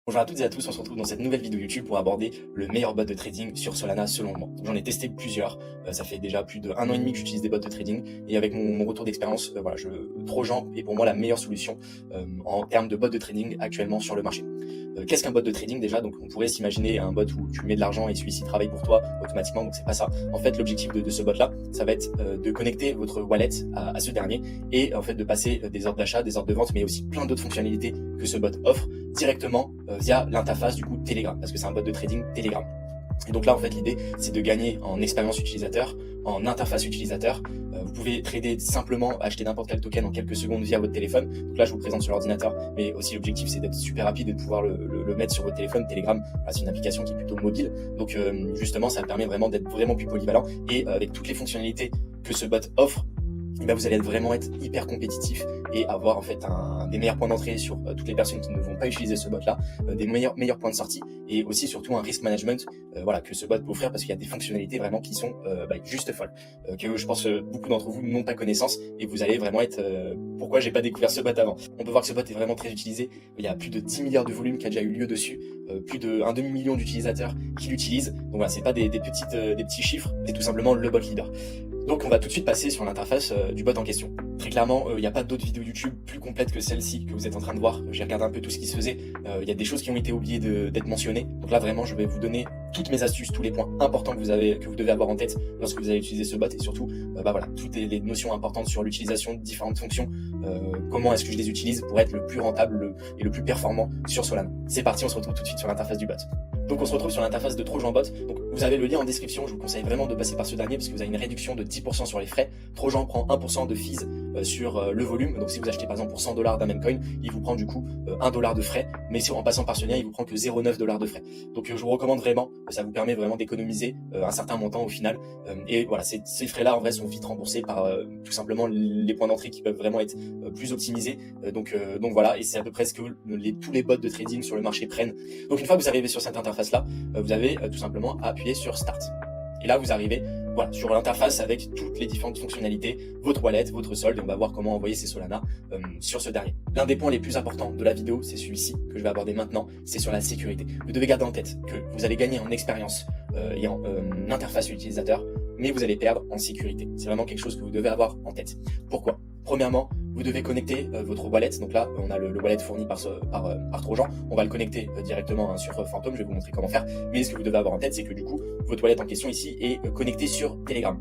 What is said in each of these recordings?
Bonjour à toutes et à tous, on se retrouve dans cette nouvelle vidéo YouTube pour aborder le meilleur bot de trading sur Solana selon moi. J'en ai testé plusieurs, ça fait déjà plus d'1 an et demi que j'utilise des bots de trading et avec mon retour d'expérience, Trojan est pour moi la meilleure solution en termes de bots de trading actuellement sur le marché. Qu'est-ce qu'un bot de trading déjà? Donc on pourrait s'imaginer un bot où tu mets de l'argent et celui-ci travaille pour toi automatiquement, donc c'est pas ça. En fait l'objectif de ce bot là, ça va être de connecter votre wallet à ce dernier et en fait de passer des ordres d'achat, des ordres de vente, mais aussi plein d'autres fonctionnalités que ce bot offre directement via l'interface du coup Telegram, parce que c'est un bot de trading Telegram. Et donc là en fait l'idée c'est de gagner en expérience utilisateur, en interface utilisateur. Vous pouvez trader simplement, acheter n'importe quel token en quelques secondes via votre téléphone. Donc là je vous présente sur l'ordinateur, mais aussi l'objectif c'est d'être super rapide et de pouvoir le mettre sur votre téléphone. Telegram, c'est une application qui est plutôt mobile, donc justement ça permet vraiment d'être vraiment plus polyvalent et avec toutes les fonctionnalités que ce bot offre, vous allez vraiment être hyper compétitif et avoir en fait des meilleurs points d'entrée sur toutes les personnes qui ne vont pas utiliser ce bot là, des meilleurs points de sortie et aussi surtout un risk management que ce bot peut offrir, parce qu'il y a des fonctionnalités vraiment qui sont juste folles, que je pense beaucoup d'entre vous n'ont pas connaissance et vous allez vraiment être pourquoi j'ai pas découvert ce bot avant. On peut voir que ce bot est vraiment très utilisé, il y a plus de 10 milliards de volume qui a déjà eu lieu dessus, plus de 1 demi-million d'utilisateurs qui l'utilisent, donc voilà, c'est pas des petits chiffres, c'est tout simplement le bot leader. Donc on va tout de suite passer sur l'interface du bot en question. Très clairement, il n'y a pas d'autres vidéos YouTube plus complètes que celle-ci que vous êtes en train de voir. J'ai regardé un peu tout ce qui se faisait. Il y a des choses qui ont été oubliées d'être mentionnées. Donc là vraiment, je vais vous donner toutes mes astuces, tous les points importants que vous devez avoir en tête lorsque vous allez utiliser ce bot et surtout, toutes les notions importantes sur l'utilisation de différentes fonctions. Comment est-ce que je les utilise pour être le plus rentable et le plus performant sur Solana. C'est parti, on se retrouve tout de suite sur l'interface du bot. Donc on se retrouve sur l'interface de Trojan Bot. Donc vous avez le lien en description, je vous conseille vraiment de passer par ce dernier parce que vous avez une réduction de 10% sur les frais. Trojan prend 1% de fees sur le volume. Donc si vous achetez par exemple pour $100 d'un même coin, il vous prend du coup $1 de frais, mais en passant par ce lien, il vous prend que 0,9$ de frais. Donc je vous recommande vraiment, ça vous permet vraiment d'économiser un certain montant au final. Et voilà, ces frais-là en vrai sont vite remboursés par tout simplement les points d'entrée qui peuvent vraiment être plus optimisés. Donc voilà, et c'est à peu près ce que tous les bots de trading sur le marché prennent. Donc une fois que vous arrivez sur cette interface là, vous avez tout simplement à appuyer sur Start. Et là vous arrivez sur l'interface avec toutes les différentes fonctionnalités, votre wallet, votre solde, et on va voir comment envoyer ces Solana sur ce dernier. L'un des points les plus importants de la vidéo, c'est celui-ci que je vais aborder maintenant, c'est sur la sécurité. Vous devez garder en tête que vous allez gagner en expérience et en interface utilisateur, mais vous allez perdre en sécurité. C'est vraiment quelque chose que vous devez avoir en tête. Pourquoi? Premièrement, vous devez connecter votre wallet. Donc là, on a le wallet fourni par Trojan. On va le connecter directement sur Phantom. Je vais vous montrer comment faire. Mais ce que vous devez avoir en tête, c'est que du coup, votre wallet en question ici est connecté sur Telegram.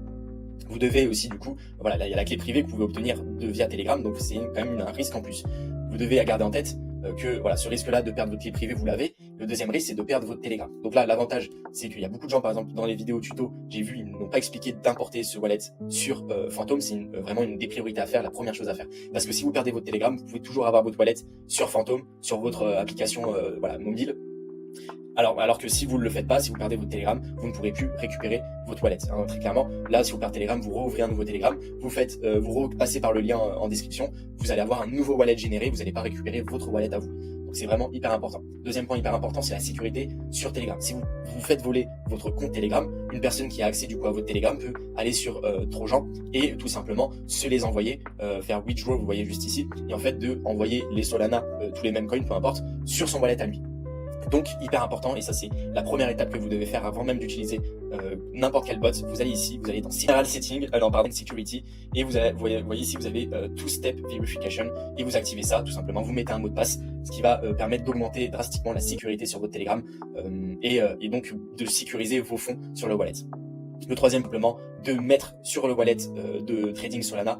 Vous devez aussi du coup, là il y a la clé privée que vous pouvez obtenir via Telegram. Donc c'est quand même un risque en plus. Vous devez garder en tête que ce risque-là de perdre votre clé privée, vous l'avez. Le deuxième risque, c'est de perdre votre Telegram. Donc là, l'avantage, c'est qu'il y a beaucoup de gens, par exemple, dans les vidéos tuto, j'ai vu, ils n'ont pas expliqué d'importer ce wallet sur Phantom. C'est vraiment une des priorités à faire, la première chose à faire. Parce que si vous perdez votre Telegram, vous pouvez toujours avoir votre wallet sur Phantom, sur votre application mobile. Alors que si vous ne le faites pas, si vous perdez votre Telegram, vous ne pourrez plus récupérer votre wallet. Très clairement, là, si vous perdez Telegram, vous rouvrez un nouveau Telegram, vous repassez par le lien en description, vous allez avoir un nouveau wallet généré, vous n'allez pas récupérer votre wallet à vous. Donc c'est vraiment hyper important. Deuxième point hyper important, c'est la sécurité sur Telegram. Si vous faites voler votre compte Telegram, une personne qui a accès du coup à votre Telegram peut aller sur Trojan et tout simplement se les envoyer, faire withdraw, vous voyez juste ici, et en fait de envoyer les Solana, tous les mêmes coins, peu importe, sur son wallet à lui. Donc hyper important, et ça c'est la première étape que vous devez faire avant même d'utiliser n'importe quel bot. Vous allez ici, vous allez dans General Setting, Security, et vous voyez ici vous avez Two-Step Verification, et vous activez ça, tout simplement, vous mettez un mot de passe, ce qui va permettre d'augmenter drastiquement la sécurité sur votre Telegram, et donc de sécuriser vos fonds sur le wallet. Le troisième simplement, de mettre sur le wallet de trading Solana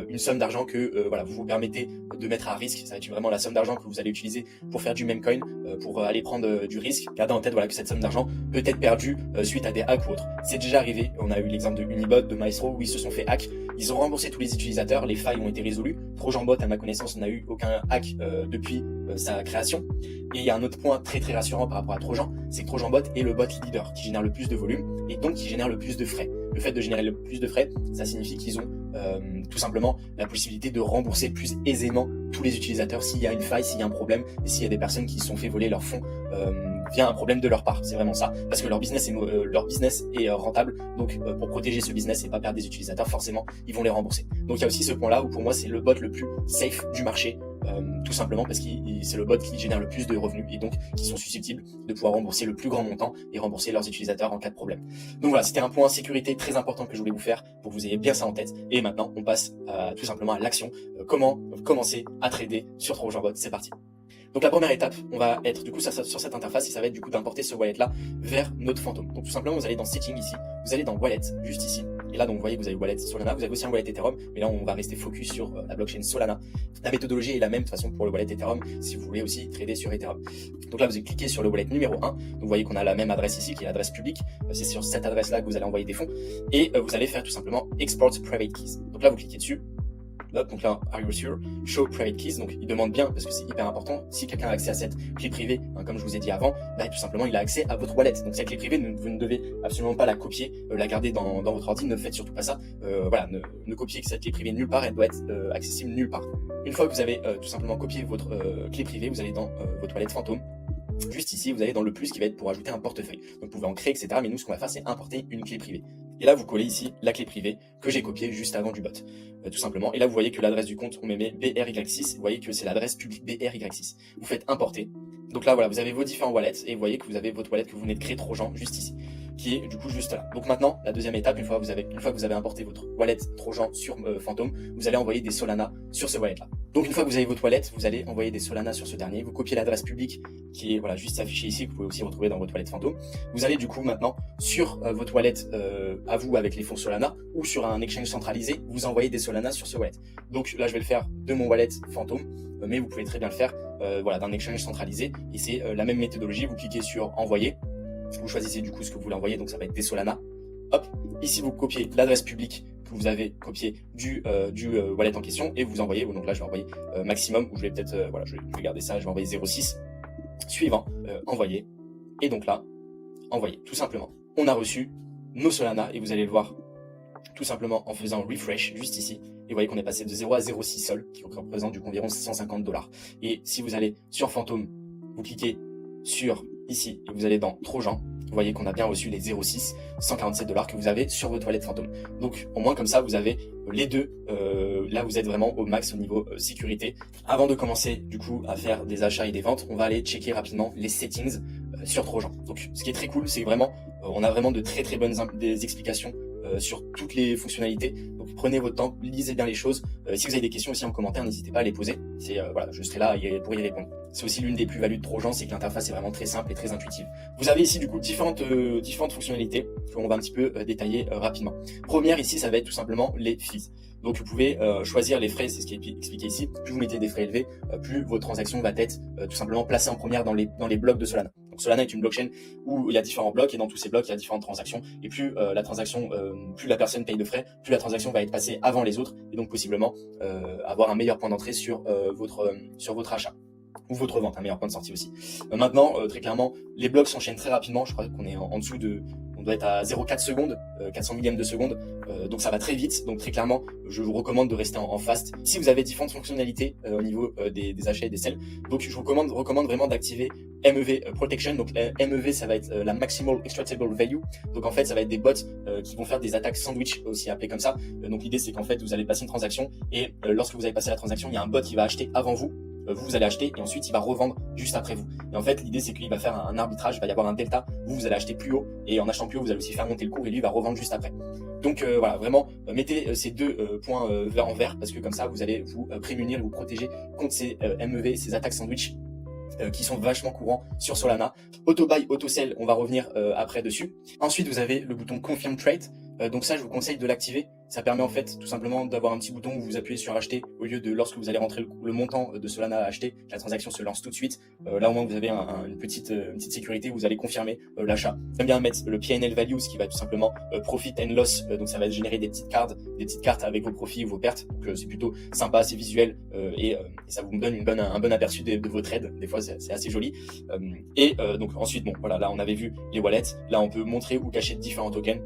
une somme d'argent que vous permettez de mettre à risque. Ça va être vraiment la somme d'argent que vous allez utiliser pour faire du meme coin, pour aller prendre du risque. Gardez en tête que cette somme d'argent peut être perdue suite à des hacks ou autres. C'est déjà arrivé, on a eu l'exemple de Unibot, de Maestro, où ils se sont fait hack. Ils ont remboursé tous les utilisateurs, les failles ont été résolues. Trojan Bot, à ma connaissance, n'a eu aucun hack depuis sa création. Et il y a un autre point très très rassurant par rapport à Trojan, c'est que Trojan Bot est le bot leader qui génère le plus de volume et donc qui génère le plus de frais. Le fait de générer le plus de frais, ça signifie qu'ils ont tout simplement la possibilité de rembourser plus aisément tous les utilisateurs s'il y a une faille, s'il y a un problème, et s'il y a des personnes qui se sont fait voler leurs fonds via un problème de leur part. C'est vraiment ça, parce que leur business est rentable, donc pour protéger ce business et pas perdre des utilisateurs, forcément ils vont les rembourser. Donc il y a aussi ce point là où pour moi c'est le bot le plus safe du marché tout simplement parce que c'est le bot qui génère le plus de revenus et donc qui sont susceptibles de pouvoir rembourser le plus grand montant et rembourser leurs utilisateurs en cas de problème. Donc voilà, c'était un point sécurité très important que je voulais vous faire pour que vous ayez bien ça en tête. Et maintenant, on passe tout simplement à l'action. Comment commencer à trader sur TrojanBot. C'est parti. Donc la première étape, on va être du coup sur cette interface et ça va être du coup d'importer ce wallet là vers notre Phantom. Donc tout simplement, vous allez dans Setting ici, vous allez dans Wallet juste ici. Et là, donc vous voyez, vous avez Wallet Solana, vous avez aussi un Wallet Ethereum, mais là on va rester focus sur la blockchain Solana. La méthodologie est la même de toute façon pour le Wallet Ethereum si vous voulez aussi trader sur Ethereum. Donc là, vous allez cliquer sur le wallet numéro 1. Donc vous voyez qu'on a la même adresse ici qui est l'adresse publique. C'est sur cette adresse là que vous allez envoyer des fonds et vous allez faire tout simplement Export Private Keys. Donc là, vous cliquez dessus. Hop, donc là, are you sure? Show private keys. Donc il demande bien parce que c'est hyper important. Si quelqu'un a accès à cette clé privée, comme je vous ai dit avant, bah, tout simplement il a accès à votre wallet. Donc cette clé privée, vous ne devez absolument pas la copier, la garder dans votre ordi. Ne faites surtout pas ça. Voilà, ne copiez cette clé privée nulle part. Elle doit être accessible nulle part. Une fois que vous avez tout simplement copié votre clé privée, vous allez dans votre wallet Phantom. Juste ici, vous allez dans le plus qui va être pour ajouter un portefeuille. Donc vous pouvez en créer, etc. Mais nous, ce qu'on va faire, c'est importer une clé privée. Et là, vous collez ici la clé privée que j'ai copiée juste avant du bot, tout simplement. Et là, vous voyez que l'adresse du compte, on met BRY6. Vous voyez que c'est l'adresse publique BRY6. Vous faites importer. Donc là, voilà, vous avez vos différents wallets et vous voyez que vous avez votre wallet que vous venez de créer Trojan juste ici, qui est du coup juste là. Donc maintenant, la deuxième étape, une fois que vous avez importé votre wallet Trojan sur Phantom, vous allez envoyer des Solana sur ce wallet-là. Donc une fois que vous avez votre wallet, vous allez envoyer des Solana sur ce dernier. Vous copiez l'adresse publique qui est voilà juste affichée ici, que vous pouvez aussi retrouver dans votre wallet Phantom. Vous allez du coup maintenant sur votre wallet à vous avec les fonds Solana ou sur un exchange centralisé, vous envoyez des Solana sur ce wallet. Donc là, je vais le faire de mon wallet Phantom, mais vous pouvez très bien le faire voilà, d'un exchange centralisé. Et c'est la même méthodologie. Vous cliquez sur envoyer. Vous choisissez du coup ce que vous voulez envoyer, donc ça va être des Solana. Hop, ici vous copiez l'adresse publique que vous avez copiée du wallet en question et vous envoyez. Donc là, je vais envoyer maximum, ou je vais peut-être, voilà, je vais garder ça, je vais envoyer 0,6. Suivant, envoyer. Et donc là, envoyer, tout simplement. On a reçu nos Solana et vous allez le voir tout simplement en faisant refresh juste ici. Et vous voyez qu'on est passé de 0 à 0,6 sol, qui représente du coup environ $150. Et si vous allez sur Phantom, vous cliquez sur ici et vous allez dans Trojan, vous voyez qu'on a bien reçu les 0,6, $147 que vous avez sur votre wallet Phantom. Donc au moins comme ça, vous avez les deux. Là, vous êtes vraiment au max au niveau sécurité. Avant de commencer du coup à faire des achats et des ventes, on va aller checker rapidement les settings sur Trojan. Donc ce qui est très cool, c'est vraiment, on a vraiment de très bonnes des explications sur toutes les fonctionnalités. Donc prenez votre temps, lisez bien les choses. Si vous avez des questions aussi en commentaire, n'hésitez pas à les poser. Voilà, je serai là pour y répondre. C'est aussi l'une des plus-values de Trojan, c'est que l'interface est vraiment très simple et très intuitive. Vous avez ici du coup différentes fonctionnalités qu'on va un petit peu détailler rapidement. Première ici, ça va être tout simplement les fees. Donc vous pouvez choisir les frais, c'est ce qui est expliqué ici. Plus vous mettez des frais élevés, plus votre transaction va être tout simplement placée en première dans les blocs de Solana. Donc Solana est une blockchain où il y a différents blocs et dans tous ces blocs il y a différentes transactions. Et plus plus la personne paye de frais, plus la transaction va être passée avant les autres et donc possiblement avoir un meilleur point d'entrée sur votre achat. Ou votre vente, un meilleur point de sortie aussi. Maintenant, très clairement, les blocs s'enchaînent très rapidement. Je crois qu'on est en dessous on doit être à 0,4 secondes, 400 millièmes de seconde. Donc ça va très vite. Donc très clairement, je vous recommande de rester en fast. Si vous avez différentes fonctionnalités au niveau des achats et des sels, donc je vous recommande vraiment d'activer MEV Protection. Donc MEV, ça va être la Maximal Extractable Value. Donc en fait, ça va être des bots qui vont faire des attaques sandwich, aussi appelées comme ça. Donc l'idée, c'est qu'en fait, vous allez passer une transaction et lorsque vous avez passé la transaction, il y a un bot qui va acheter avant vous. Vous allez acheter et ensuite il va revendre juste après vous. Et en fait, l'idée c'est qu'il va faire un arbitrage, il va y avoir un delta. Vous allez acheter plus haut et en achetant plus haut, vous allez aussi faire monter le cours et lui va revendre juste après. Donc voilà, vraiment mettez ces deux points en vert parce que comme ça vous allez vous prémunir et vous protéger contre ces MEV, ces attaques sandwich qui sont vachement courants sur Solana. Auto buy, auto sell, on va revenir après dessus. Ensuite, vous avez le bouton Confirm Trade. Donc ça, je vous conseille de l'activer. Ça permet en fait tout simplement d'avoir un petit bouton où vous appuyez sur acheter au lieu de lorsque vous allez rentrer le montant de Solana à acheter, la transaction se lance tout de suite. Là au moins vous avez une petite sécurité, vous allez confirmer l'achat. J'aime bien mettre le PNL value, ce qui va tout simplement profit and loss. Donc ça va générer des petites cartes avec vos profits ou vos pertes. Donc c'est plutôt sympa, c'est visuel et ça vous donne un bon aperçu de vos trades. Des fois c'est assez joli. Donc ensuite bon voilà, là on avait vu les wallets. Là on peut montrer ou cacher différents tokens.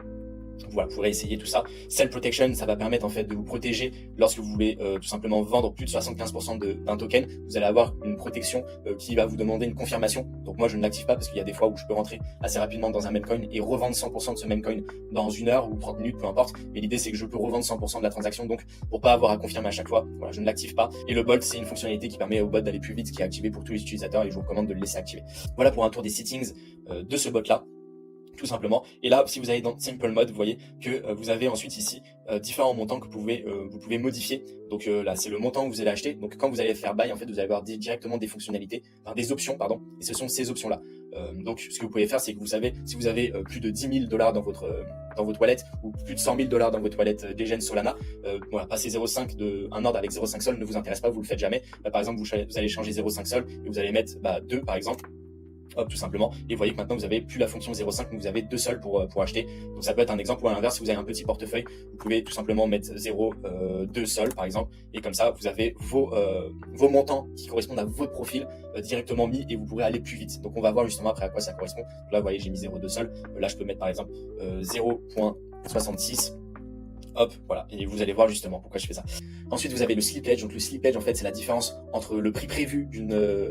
Voilà, vous pourrez essayer tout ça. Self Protection, ça va permettre en fait de vous protéger lorsque vous voulez tout simplement vendre plus de 75% d'un token. Vous allez avoir une protection qui va vous demander une confirmation. Donc moi je ne l'active pas parce qu'il y a des fois où je peux rentrer assez rapidement dans un meme coin et revendre 100% de ce meme coin dans 1 heure ou 30 minutes, peu importe. Mais l'idée c'est que je peux revendre 100% de la transaction, donc pour pas avoir à confirmer à chaque fois, voilà, je ne l'active pas. Et le Bolt, c'est une fonctionnalité qui permet au bot d'aller plus vite, qui est activé pour tous les utilisateurs et je vous recommande de le laisser activer. Voilà pour un tour des settings de ce bot là, tout simplement. Et là, si vous allez dans Simple Mode, vous voyez que vous avez ensuite ici différents montants que vous pouvez modifier. Donc là, c'est le montant que vous allez acheter. Donc quand vous allez faire buy, en fait, vous allez avoir directement des fonctionnalités, enfin des options, pardon. Et ce sont ces options-là. Donc ce que vous pouvez faire, c'est que vous savez, si vous avez plus de 10 000 $ dans votre wallet ou plus de 100 000 $ dans votre wallet Degen Solana, voilà, passer 0,5 un ordre avec 0,5 sol ne vous intéresse pas, vous le faites jamais. Par exemple, vous allez changer 0,5 sol et vous allez mettre 2 par exemple. Hop, tout simplement. Et vous voyez que maintenant vous avez plus la fonction 0,5, mais vous avez 2 sols pour acheter. Donc ça peut être un exemple, ou à l'inverse, si vous avez un petit portefeuille, vous pouvez tout simplement mettre 0,2 sols par exemple. Et comme ça, vous avez vos montants qui correspondent à votre profil directement mis et vous pourrez aller plus vite. Donc on va voir justement après à quoi ça correspond. Là, vous voyez, j'ai mis 0,2 sols. Là, je peux mettre par exemple 0,66. Hop, voilà, et vous allez voir justement pourquoi je fais ça. Ensuite, vous avez le slippage. Donc le slippage, en fait, c'est la différence entre le prix prévu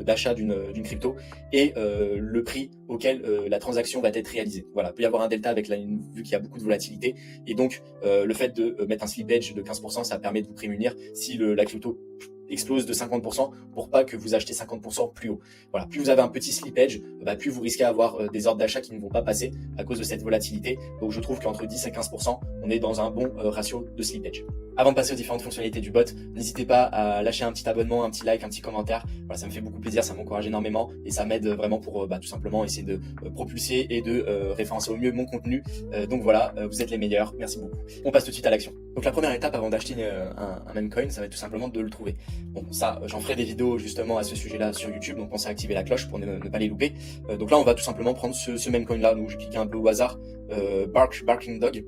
d'achat d'une crypto et le prix auquel la transaction va être réalisée. Voilà, il peut y avoir un delta avec vu qu'il y a beaucoup de volatilité. Et donc, le fait de mettre un slippage de 15%, ça permet de vous prémunir si la crypto explose de 50% pour pas que vous achetez 50% plus haut. Voilà, plus vous avez un petit slippage, plus vous risquez d'avoir des ordres d'achat qui ne vont pas passer à cause de cette volatilité. Donc je trouve qu'entre 10 et 15%, on est dans un bon ratio de slippage. Avant de passer aux différentes fonctionnalités du bot, n'hésitez pas à lâcher un petit abonnement, un petit like, un petit commentaire. Voilà, ça me fait beaucoup plaisir, ça m'encourage énormément et ça m'aide vraiment pour tout simplement essayer de propulser et de référencer au mieux mon contenu. Donc voilà, vous êtes les meilleurs. Merci beaucoup. On passe tout de suite à l'action. Donc la première étape avant d'acheter un meme coin, ça va être tout simplement de le trouver. Bon, ça, j'en ferai des vidéos justement à ce sujet-là sur YouTube, donc pensez à activer la cloche pour ne pas les louper. Donc là, on va tout simplement prendre ce meme coin-là. Donc je clique un peu au hasard, Barking Dog.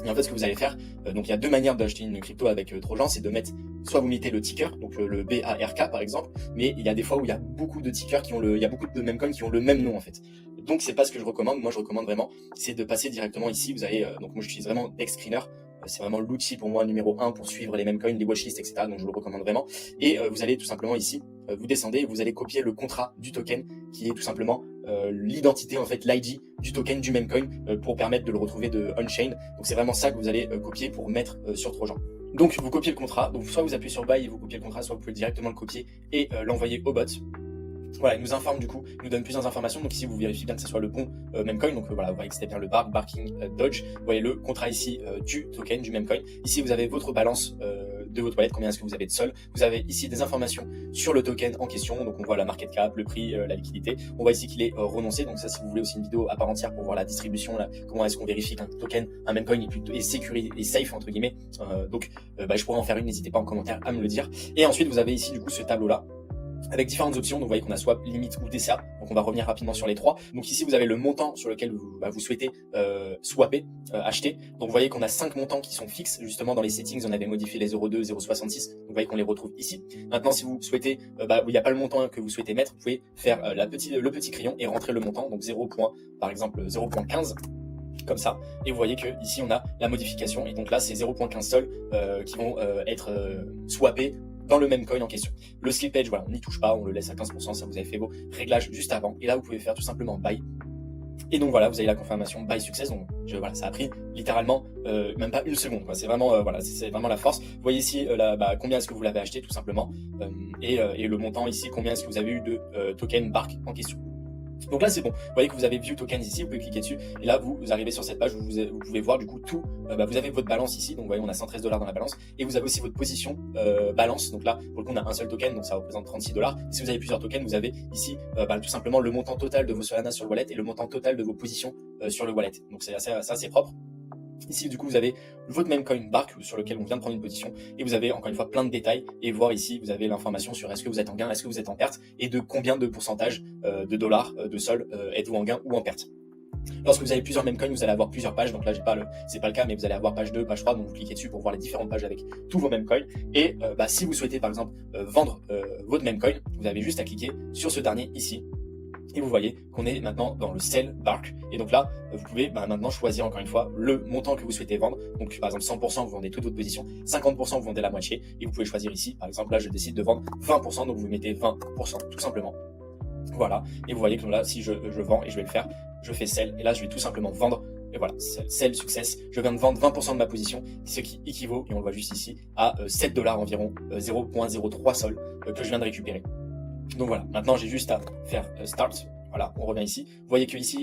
Et en fait, ce que vous allez faire, donc il y a deux manières d'acheter une crypto avec Trojan, c'est de mettre, soit vous mettez le ticker, donc le BARK par exemple, mais il y a des fois où il y a beaucoup de tickers il y a beaucoup de meme coins qui ont le même nom en fait. Donc c'est pas ce que je recommande. Moi, je recommande vraiment, c'est de passer directement ici. Vous avez, donc moi j'utilise vraiment DexScreener. C'est vraiment l'outil pour moi numéro 1 pour suivre les meme coins, les watchlists, etc. Donc je le recommande vraiment. Et vous allez tout simplement ici, vous descendez et vous allez copier le contrat du token qui est tout simplement l'identité, en fait, l'ID du token du meme coin pour permettre de le retrouver de on-chain. Donc c'est vraiment ça que vous allez copier pour mettre sur Trojan. Donc vous copiez le contrat, donc soit vous appuyez sur buy et vous copiez le contrat, soit vous pouvez directement le copier et l'envoyer au bot. Voilà, il nous informe du coup, il nous donne plusieurs informations. Donc ici, vous vérifiez bien que ce soit le bon meme coin. Donc voilà, vous voyez que c'était bien le Barking Dodge. Vous voyez le contrat ici du token, du meme coin. Ici, vous avez votre balance de votre wallet, combien est-ce que vous avez de sol. Vous avez ici des informations sur le token en question. Donc on voit la market cap, le prix, la liquidité. On voit ici qu'il est renoncé. Donc ça, si vous voulez aussi une vidéo à part entière pour voir la distribution, là, comment est-ce qu'on vérifie qu'un token, un meme coin est sécurisé et safe entre guillemets. Je pourrais en faire une, n'hésitez pas en commentaire à me le dire. Et ensuite, vous avez ici du coup ce tableau-là avec différentes options. Donc vous voyez qu'on a swap, limite ou DCA. Donc on va revenir rapidement sur les trois. Donc ici vous avez le montant sur lequel vous souhaitez swapper, acheter. Donc vous voyez qu'on a 5 montants qui sont fixes. Justement dans les settings on avait modifié les 0,2, 0,66. Donc vous voyez qu'on les retrouve ici. Maintenant si vous souhaitez, il n'y a pas le montant que vous souhaitez mettre, vous pouvez faire le petit crayon et rentrer le montant. Donc par exemple 0,15. Comme ça, et vous voyez que ici on a la modification, et donc là c'est 0,15 sol qui vont être swappés dans le même coin en question. Le slippage, voilà, on n'y touche pas, on le laisse à 15%, ça vous avez fait vos réglages juste avant, et là vous pouvez faire tout simplement buy. Et donc voilà, vous avez la confirmation buy success. Donc voilà, ça a pris littéralement même pas une seconde, quoi. C'est vraiment c'est vraiment la force. Vous voyez ici combien est-ce que vous l'avez acheté tout simplement, et le montant ici, combien est-ce que vous avez eu de token Bark en question. Donc là c'est bon, vous voyez que vous avez View Tokens ici, vous pouvez cliquer dessus et là vous arrivez sur cette page où vous pouvez voir du coup tout, vous avez votre balance ici, donc vous voyez on a 113 $ dans la balance et vous avez aussi votre position balance. Donc là pour le coup on a un seul token, donc ça représente 36 $. Si vous avez plusieurs tokens, vous avez ici tout simplement le montant total de vos Solana sur le wallet et le montant total de vos positions sur le wallet. Donc c'est assez propre. Ici, du coup, vous avez votre meme coin Bark sur lequel on vient de prendre une position et vous avez encore une fois plein de détails et voir ici, vous avez l'information sur est-ce que vous êtes en gain, est-ce que vous êtes en perte et de combien de pourcentage de dollars de sol êtes-vous en gain ou en perte. Lorsque vous avez plusieurs meme coins, vous allez avoir plusieurs pages. Donc là, c'est pas le cas, mais vous allez avoir page 2, page 3. Donc vous cliquez dessus pour voir les différentes pages avec tous vos meme coins. Et si vous souhaitez par exemple vendre votre meme coin, vous avez juste à cliquer sur ce dernier ici. Et vous voyez qu'on est maintenant dans le sell bark. Et donc là, vous pouvez maintenant choisir encore une fois le montant que vous souhaitez vendre. Donc par exemple 100%, vous vendez toute votre position, 50% vous vendez la moitié. Et vous pouvez choisir ici, par exemple là je décide de vendre 20%, donc vous mettez 20% tout simplement. Voilà, et vous voyez que là si je vends, et je vais le faire, je fais sell, et là je vais tout simplement vendre. Et voilà, sell success, je viens de vendre 20% de ma position, ce qui équivaut, et on le voit juste ici, à 7 dollars environ, 0,03 sol que je viens de récupérer. Donc voilà, maintenant j'ai juste à faire start, voilà, on revient ici, vous voyez que ici,